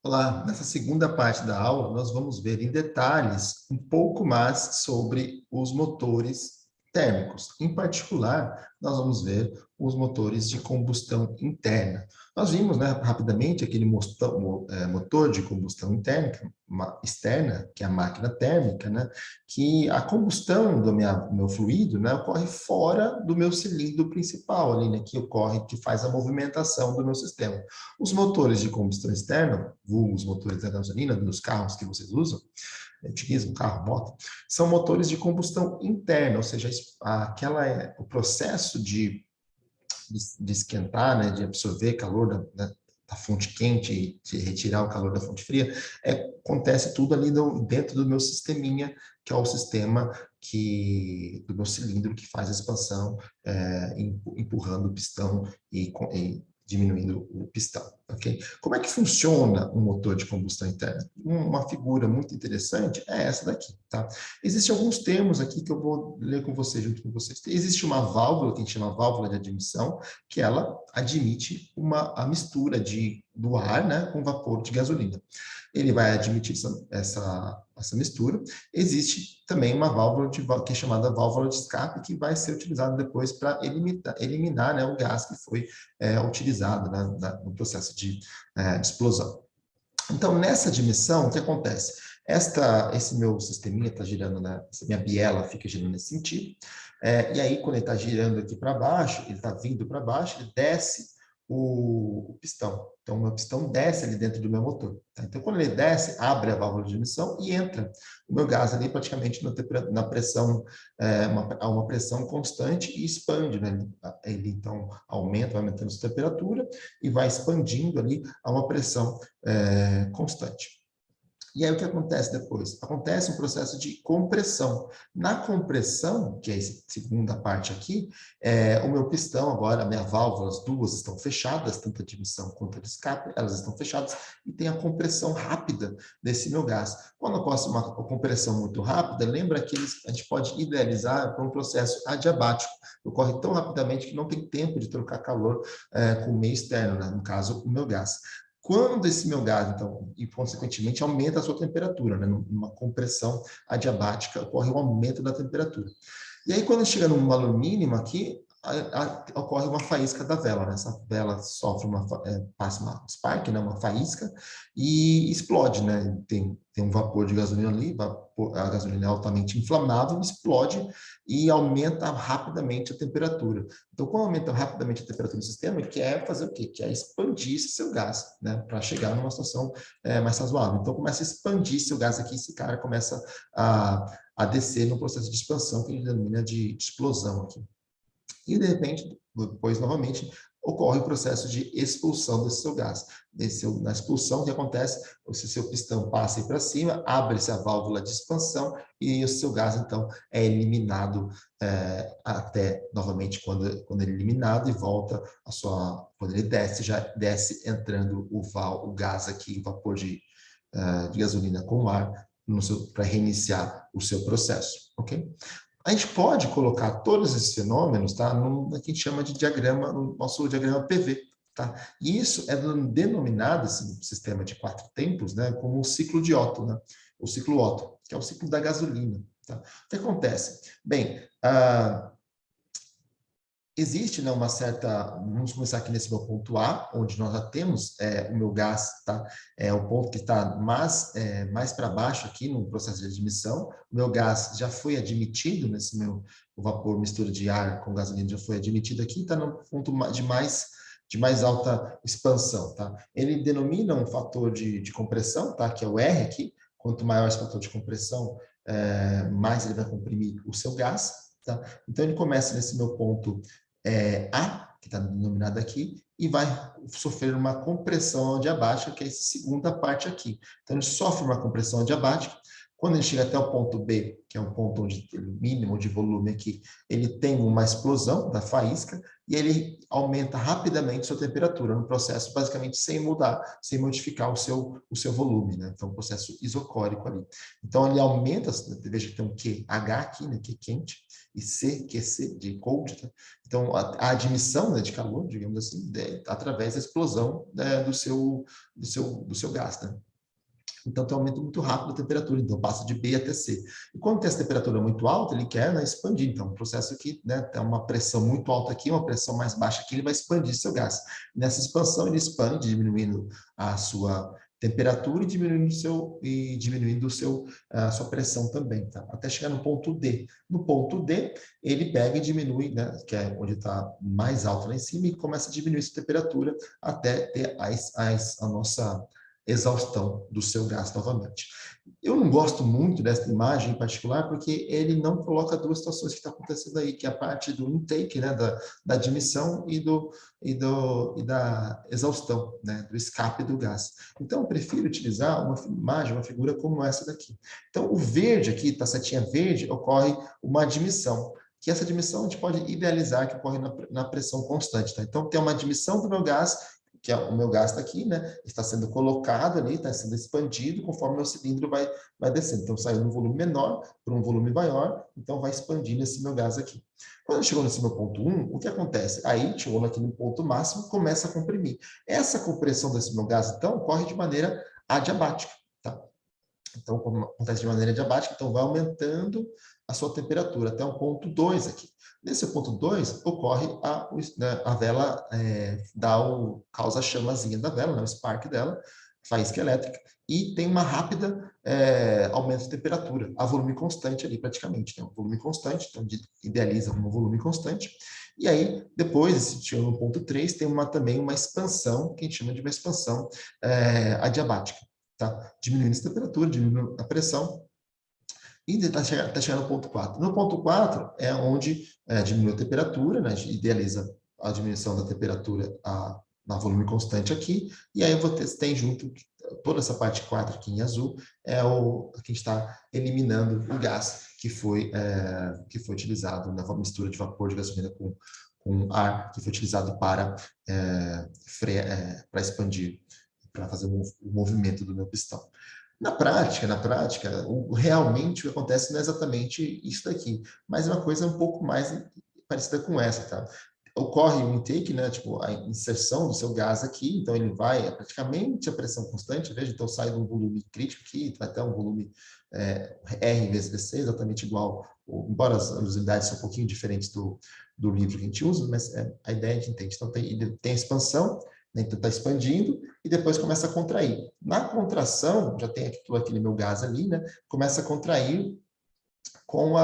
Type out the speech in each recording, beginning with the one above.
Olá, nessa segunda parte da aula, nós vamos ver em detalhes um pouco mais sobre os motores térmicos. Em particular, nós vamos ver os motores de combustão interna. Nós vimos, né, rapidamente aquele motor de combustão externa, que é a máquina térmica, né, que a combustão do meu fluido, né, ocorre fora do meu cilindro principal, ali, né, que faz a movimentação do meu sistema. Os motores de combustão externa, os motores da gasolina, dos carros que vocês utilizam, carro, moto, são motores de combustão interna, ou seja, o processo de esquentar, né, de absorver calor da fonte quente e de retirar o calor da fonte fria, acontece tudo ali dentro do meu sisteminha, que é o sistema do meu cilindro que faz a expansão, empurrando o pistão e diminuindo o pistão, ok? Como é que funciona um motor de combustão interna? Uma figura muito interessante é essa daqui, tá? Existem alguns termos aqui que eu vou ler com você, junto com vocês. Existe uma válvula, que a gente chama válvula de admissão, que ela admite a mistura do ar, né, com vapor de gasolina. Ele vai admitir essa mistura. Existe também uma válvula que é chamada válvula de escape, que vai ser utilizada depois para eliminar, né, o gás que foi utilizado, né, no processo de explosão. Então, nessa admissão, o que acontece? Esse meu sisteminha está girando, né? Essa minha biela fica girando nesse sentido, e aí, quando ele está girando aqui para baixo, ele está vindo para baixo, ele desce o pistão. Então, o meu pistão desce ali dentro do meu motor. Tá? Então, quando ele desce, abre a válvula de admissão e entra o meu gás ali praticamente na pressão, uma pressão constante e expande, né? Ele, então, vai aumentando a temperatura e vai expandindo ali a uma pressão constante. E aí o que acontece depois? Acontece um processo de compressão. Na compressão, que é essa segunda parte aqui, o meu pistão agora, a minha válvula, as duas estão fechadas, tanto a de admissão quanto a de escape, elas estão fechadas e tem a compressão rápida desse meu gás. Quando ocorre uma compressão muito rápida, lembra que a gente pode idealizar para um processo adiabático. Ocorre tão rapidamente que não tem tempo de trocar calor com o meio externo, né? No caso, o meu gás. Quando esse meu gás, então, e consequentemente aumenta a sua temperatura, né? Numa compressão adiabática, ocorre um aumento da temperatura. E aí, quando chega num valor mínimo aqui, ocorre uma faísca da vela, né? Essa vela passa uma spark, né? Uma faísca, e explode, né? Tem um vapor de gasolina ali, a gasolina é altamente inflamável, explode e aumenta rapidamente a temperatura. Então, quando aumenta rapidamente a temperatura do sistema, ele quer fazer o quê? Quer expandir esse seu gás, né? Para chegar numa situação mais razoável. Então, começa a expandir seu gás aqui, esse cara começa a descer no processo de expansão, que a gente denomina de explosão aqui. E, de repente, depois, novamente, ocorre o processo de expulsão desse seu gás. Na expulsão, o que acontece? O seu pistão passa para cima, abre-se a válvula de expansão e o seu gás, então, é eliminado até, novamente, quando ele é eliminado e volta quando ele desce, já desce entrando o gás aqui, o vapor de gasolina com ar, para reiniciar o seu processo, ok? A gente pode colocar todos esses fenômenos, tá, no que a gente chama de diagrama, no nosso diagrama PV, tá? E isso é denominado, esse sistema de 4 tempos, né, como o ciclo de Otto, né? O ciclo Otto, que é o ciclo da gasolina, tá? O que acontece? Bem, existe, né, vamos começar aqui nesse meu ponto A, onde nós já temos o meu gás, tá? É o ponto que está mais para baixo aqui no processo de admissão. O meu gás já foi admitido o vapor mistura de ar com gasolina já foi admitido aqui, está no ponto de mais alta expansão, tá? Ele denomina um fator de compressão, tá? Que é o R aqui. Quanto maior esse fator de compressão, mais ele vai comprimir o seu gás, tá? Então ele começa nesse meu ponto A, que está denominado aqui, e vai sofrer uma compressão adiabática, que é essa segunda parte aqui. Então, ele sofre uma compressão adiabática. Quando ele chega até o ponto B, que é um ponto onde tem o mínimo de volume aqui, ele tem uma explosão da faísca, e ele aumenta rapidamente sua temperatura, no processo basicamente sem mudar, sem modificar o seu volume, né? Então, um processo isocórico ali. Então, ele aumenta, veja que tem um QH aqui, né, que é quente, e C, que é C, de cold, tá? Então, a admissão, né, de calor, digamos assim, através da explosão, né, do seu gás, né? Então, tem um aumento muito rápido da temperatura, então passa de B até C. E quando tem essa temperatura muito alta, ele quer, né, expandir. Então, um processo que, né, tem uma pressão muito alta aqui, uma pressão mais baixa aqui, ele vai expandir seu gás. Nessa expansão, ele expande, diminuindo a sua temperatura e diminuindo a sua pressão também, tá? Até chegar no ponto D. No ponto D, ele pega e diminui, né, que é onde está mais alto lá em cima, e começa a diminuir sua temperatura até ter a nossa exaustão do seu gás novamente. Eu não gosto muito dessa imagem em particular, porque ele não coloca duas situações que estão acontecendo aí, que é a parte do intake, né, da admissão e da exaustão, né, do escape do gás. Então, eu prefiro utilizar uma imagem, uma figura como essa daqui. Então, o verde aqui, tá, setinha verde, ocorre uma admissão, que essa admissão a gente pode idealizar que ocorre na pressão constante. Tá? Então, tem uma admissão do meu gás, que é o meu gás está aqui, né? Está sendo colocado ali, está sendo expandido conforme o meu cilindro vai descendo. Então, saiu de um volume menor para um volume maior, então vai expandindo esse meu gás aqui. Quando chegou nesse meu ponto 1, o que acontece? Aí, chegou aqui no ponto máximo, começa a comprimir. Essa compressão desse meu gás, então, ocorre de maneira adiabática, tá? Então, como acontece de maneira adiabática, então vai aumentando a sua temperatura até o ponto 2 aqui. Nesse ponto 2, ocorre a vela, causa a chamazinha da vela, né, o spark dela, faísca elétrica, e tem uma rápida aumento de temperatura, a volume constante ali praticamente, né, um volume constante, então idealiza como um volume constante, e aí depois, se chega no ponto 3, tem também uma expansão, que a gente chama de uma expansão adiabática. Tá? Diminuindo a temperatura, diminuindo a pressão, e está chegando no ponto 4. No ponto 4 é onde diminui a temperatura, né? A gente idealiza a diminuição da temperatura na volume constante aqui, e aí tem junto toda essa parte 4 aqui em azul, é o que a gente está eliminando o gás que foi utilizado na mistura de vapor de gasolina com ar, que foi utilizado para expandir, para fazer o movimento do meu pistão. Na prática, realmente o que acontece não é exatamente isso daqui, mas é uma coisa um pouco mais parecida com essa, tá? Ocorre o intake, né, tipo, a inserção do seu gás aqui, então ele vai praticamente a pressão constante, veja, então sai de um volume crítico aqui, vai até um volume R vezes VC, exatamente igual, embora as unidades são um pouquinho diferentes do livro que a gente usa, mas a ideia a gente entende. Então tem a expansão, né, então está expandindo, e depois começa a contrair. Na contração, já tem aquele meu gás ali, né? Começa a contrair com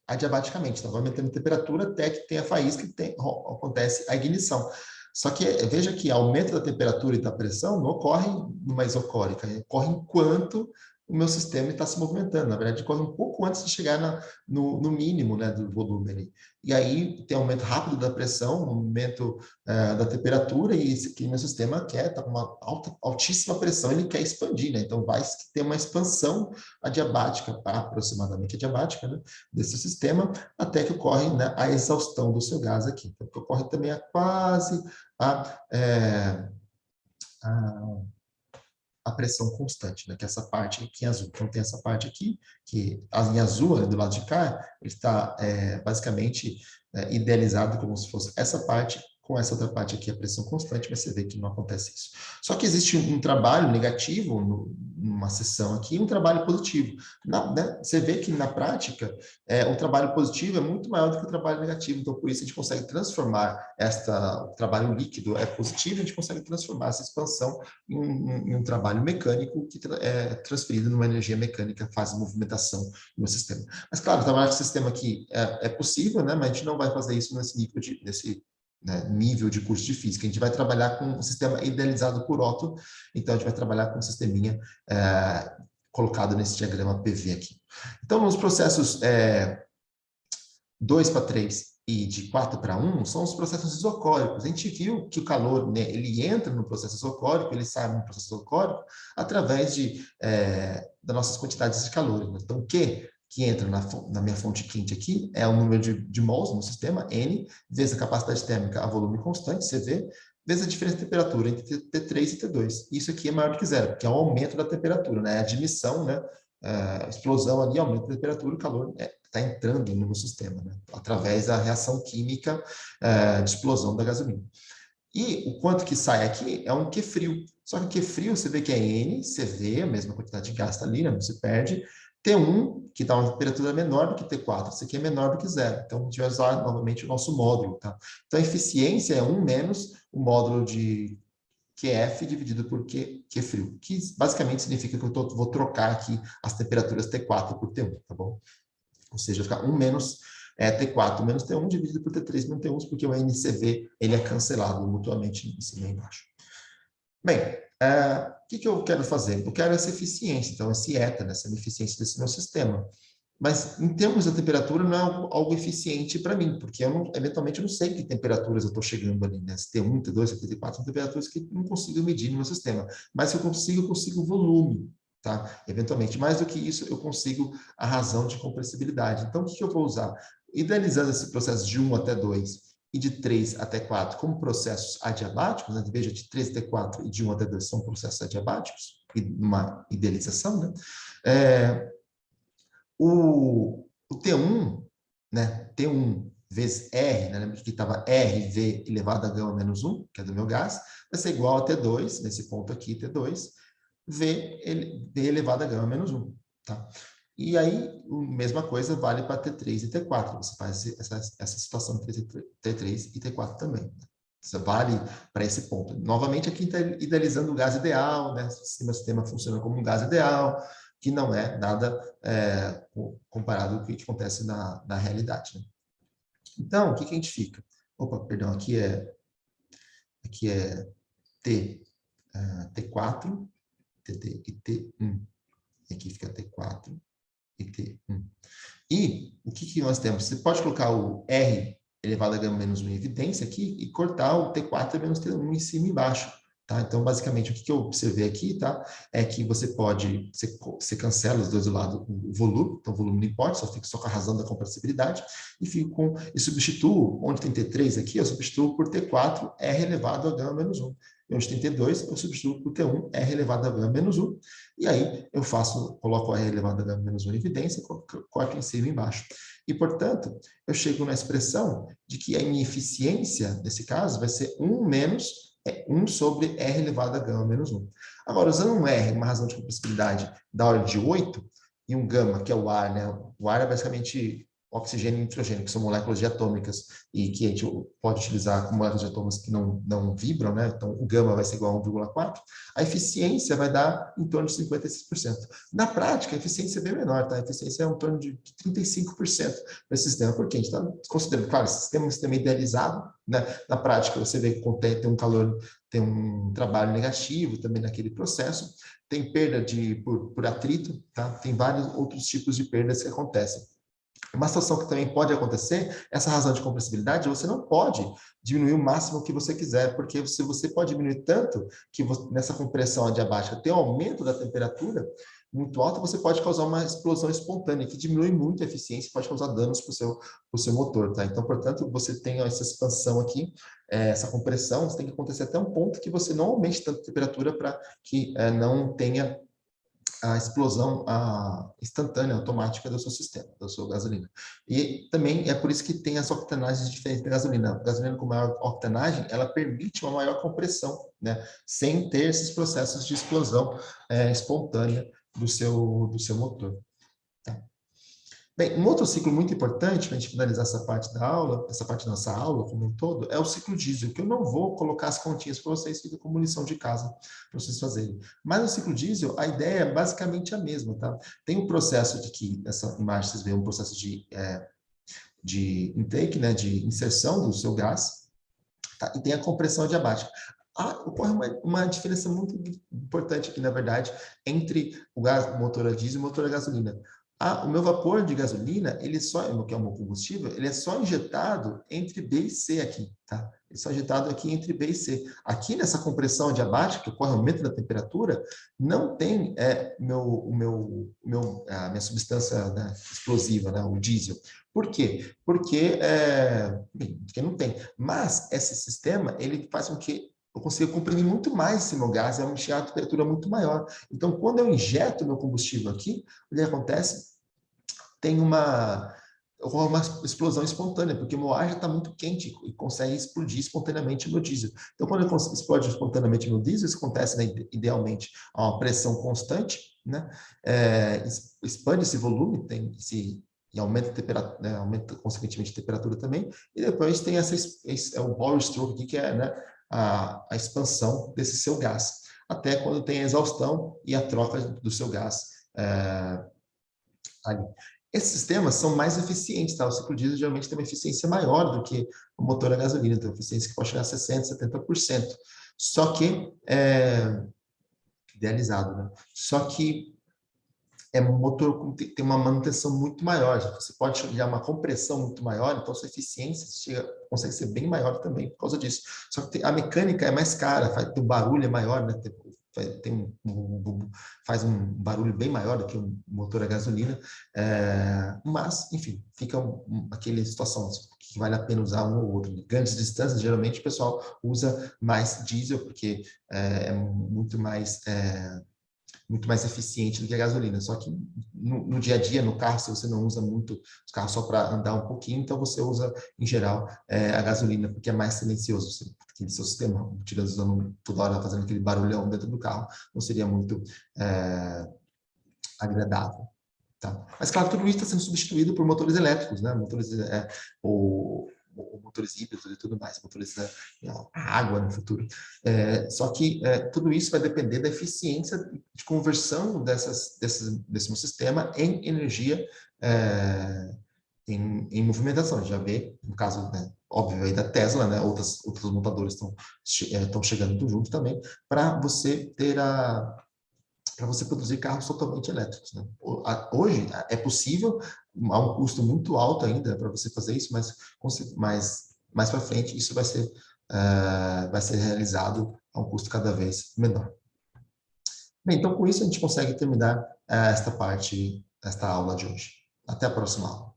adiabaticamente. Então, vai aumentando a temperatura até que tem a faísca e acontece a ignição. Só que veja que aumento da temperatura e da pressão não ocorre numa isocórica, ocorre enquanto o meu sistema está se movimentando. Na verdade, ocorre um pouco antes de chegar no mínimo, né, do volume ali. E aí tem aumento rápido da pressão, aumento da temperatura, e esse aqui meu sistema quer estar com uma altíssima pressão, ele quer expandir, né? Então vai ter uma expansão adiabática, aproximadamente adiabática, né, desse sistema, até que ocorre, né, a exaustão do seu gás aqui. Então, ocorre também quase a pressão constante, né? Que é essa parte aqui em azul. Então, tem essa parte aqui, que em azul, né, do lado de cá, ele está basicamente idealizado como se fosse essa parte, com essa outra parte aqui, a pressão constante, mas você vê que não acontece isso. Só que existe um trabalho negativo numa seção aqui e um trabalho positivo. Né, você vê que, na prática, o trabalho positivo é muito maior do que o trabalho negativo, então, por isso, a gente consegue transformar o trabalho líquido é positivo, a gente consegue transformar essa expansão em um trabalho mecânico que é transferido numa energia mecânica, faz movimentação no sistema. Mas, claro, trabalhar com o sistema aqui é possível, né, mas a gente não vai fazer isso nesse nível de curso de física. A gente vai trabalhar com um sistema idealizado por Otto, então a gente vai trabalhar com um sisteminha colocado nesse diagrama PV aqui. Então, nos processos 2 para 3 e de 4 para 1 são os processos isocóricos. A gente viu que o calor, né, ele entra no processo isocórico, ele sai no processo isocórico através das nossas quantidades de calor. Então, Q que entra na minha fonte quente aqui, é o número de mols no sistema, N, vezes a capacidade térmica a volume constante, CV, vezes a diferença de temperatura entre T3 e T2. Isso aqui é maior do que zero, porque é um aumento da temperatura, né? A admissão, né? A explosão ali aumenta a temperatura, o calor está entrando no sistema, né? Através da reação química de explosão da gasolina. E o quanto que sai aqui é um Q-frio. Só que o Q-frio, você vê que é N, CV, a mesma quantidade de gás está ali, né? Não se perde. T1, que está uma temperatura menor do que T4, isso aqui é menor do que zero. Então, a gente vai usar novamente o nosso módulo, tá? Então, a eficiência é 1 menos o módulo de QF dividido por Q-frio, que basicamente significa que eu vou trocar aqui as temperaturas T4 por T1, tá bom? Ou seja, ficar 1 menos T4 menos T1 dividido por T3 menos T1, porque o NCV ele é cancelado mutuamente em cima e embaixo. Bem, o que eu quero fazer? Eu quero essa eficiência, então esse eta, né, essa eficiência desse meu sistema. Mas, em termos da temperatura, não é algo eficiente para mim, porque eventualmente eu não sei que temperaturas eu estou chegando ali, né? Se T1, T2, T4 são temperaturas que não consigo medir no meu sistema. Mas se eu consigo volume, tá? Eventualmente. Mais do que isso, eu consigo a razão de compressibilidade. Então, o que eu vou usar? Idealizando esse processo de 1 até 2 e de 3 até 4 como processos adiabáticos, né? Veja, de 3 até 4 e de 1 até 2 são processos adiabáticos, uma idealização, né? O T1, né? T1 vezes R, né? Lembra que estava RV elevado a gama menos 1, que é do meu gás, vai ser igual a T2, nesse ponto aqui, T2, V elevado a gama menos 1. Tá? E aí, a mesma coisa vale para T3 e T4. Você faz essa situação T3 e T4 também. Né? Isso vale para esse ponto. Novamente, aqui está idealizando o gás ideal, né? O sistema funciona como um gás ideal, que não é nada comparado com o que acontece na realidade. Né? Então, o que a gente fica? Opa, perdão, aqui é T4, TT e T1. E aqui fica T4 e T1. E o que nós temos? Você pode colocar o R elevado a gama menos 1 em evidência aqui e cortar o T4 menos T1 em cima e embaixo. Tá? Então, basicamente, o que eu observei aqui, tá? É que você cancela os dois do lado o volume, então o volume não importa, só fica só com a razão da compressibilidade, e substituo, onde tem T3 aqui, eu substituo por T4, R elevado a gama menos 1. E onde tem T2, eu substituo por T1, R elevado a gama menos 1, e aí eu coloco R elevado a gama menos 1 em evidência, corto em cima e embaixo. E, portanto, eu chego na expressão de que a minha eficiência, nesse caso, vai ser 1 menos 1 sobre R elevado a gama menos 1. Agora, usando um R, uma razão de compressibilidade da ordem de 8, e um gama, que é o ar, né? O ar é basicamente oxigênio e nitrogênio, que são moléculas diatômicas, e que a gente pode utilizar como moléculas diatômicas que não vibram, né? Então, o gama vai ser igual a 1,4. A eficiência vai dar em torno de 56%. Na prática, a eficiência é bem menor, tá? A eficiência é em torno de 35% desse sistema, porque a gente está considerando, claro, esse sistema é um sistema idealizado, né? Na prática, você vê que tem um calor, tem um trabalho negativo também naquele processo, tem perda por atrito, tá? Tem vários outros tipos de perdas que acontecem. Uma situação que também pode acontecer, essa razão de compressibilidade, você não pode diminuir o máximo que você quiser, porque se você pode diminuir tanto que nessa compressão adiabática tem um aumento da temperatura muito alto, você pode causar uma explosão espontânea, que diminui muito a eficiência e pode causar danos para o seu motor. Tá? Então, portanto, você tem essa expansão aqui, essa compressão, tem que acontecer até um ponto que você não aumente tanto a temperatura para que não tenha a explosão instantânea, automática do seu sistema, da sua gasolina. E também é por isso que tem as octanagens diferentes da gasolina. A gasolina com maior octanagem, ela permite uma maior compressão, né? Sem ter esses processos de explosão espontânea do seu motor. Tá? Bem, um outro ciclo muito importante para a gente finalizar essa parte da aula, essa parte da nossa aula como um todo, é o ciclo diesel, que eu não vou colocar as continhas para vocês, fica como lição de casa para vocês fazerem. Mas no ciclo diesel, a ideia é basicamente a mesma, tá? Tem um processo de que, nessa imagem vocês veem um processo de intake, né, de inserção do seu gás, tá? E tem a compressão adiabática. Ocorre uma diferença muito importante aqui, na verdade, entre o motor a diesel e o motor a gasolina. O meu vapor de gasolina, ele só, que é o meu combustível, ele é só injetado entre B e C aqui, tá? Ele é só injetado aqui entre B e C. Aqui nessa compressão adiabática, que ocorre aumento da temperatura, não tem a minha substância, né, explosiva, né, o diesel. Por quê? Porque não tem. Mas esse sistema, ele faz com que eu consiga comprimir muito mais esse meu gás, vai encher a temperatura muito maior. Então, quando eu injeto meu combustível aqui, o que acontece? Tem uma explosão espontânea, porque o meu ar já está muito quente e consegue explodir espontaneamente o meu diesel. Então, quando ele explode espontaneamente o meu diesel, isso acontece, né, idealmente a uma pressão constante, né, expande esse volume, e aumenta a temperatura, né, aumenta consequentemente a temperatura também, e depois tem o power stroke aqui, que é, né, a expansão desse seu gás, até quando tem a exaustão e a troca do seu gás ali. Esses sistemas são mais eficientes, tá? O ciclo diesel geralmente tem uma eficiência maior do que o motor a gasolina, tem uma eficiência que pode chegar a 60%, 70%. Só que, idealizado, né? Só que é um motor que tem uma manutenção muito maior, você pode chegar a uma compressão muito maior, então sua eficiência consegue ser bem maior também por causa disso. Só que a mecânica é mais cara, tem um barulho é maior, né? Faz um barulho bem maior do que um motor a gasolina, mas, enfim, fica aquela situação que vale a pena usar um ou outro. Em grandes distâncias, geralmente o pessoal usa mais diesel, porque é muito mais eficiente do que a gasolina. Só que no dia a dia, no carro, se você não usa muito os carros só para andar um pouquinho, então você usa, em geral, a gasolina, porque é mais silencioso. Aquele seu sistema, utilizando toda hora, fazendo aquele barulhão dentro do carro, não seria muito agradável. Tá? Mas, claro, tudo isso está sendo substituído por motores elétricos, né? Ou motores híbridos e tudo mais, motores a água no futuro. Só que tudo isso vai depender da eficiência de conversão desse meu sistema em energia em movimentação. Já vê, no caso, né, óbvio, aí da Tesla, né, outros montadores estão chegando junto também, para você para você produzir carros totalmente elétricos. Né? Hoje é possível, há um custo muito alto ainda para você fazer isso, mas mais para frente isso vai ser realizado a um custo cada vez menor. Bem, então com isso a gente consegue terminar esta aula de hoje. Até a próxima aula.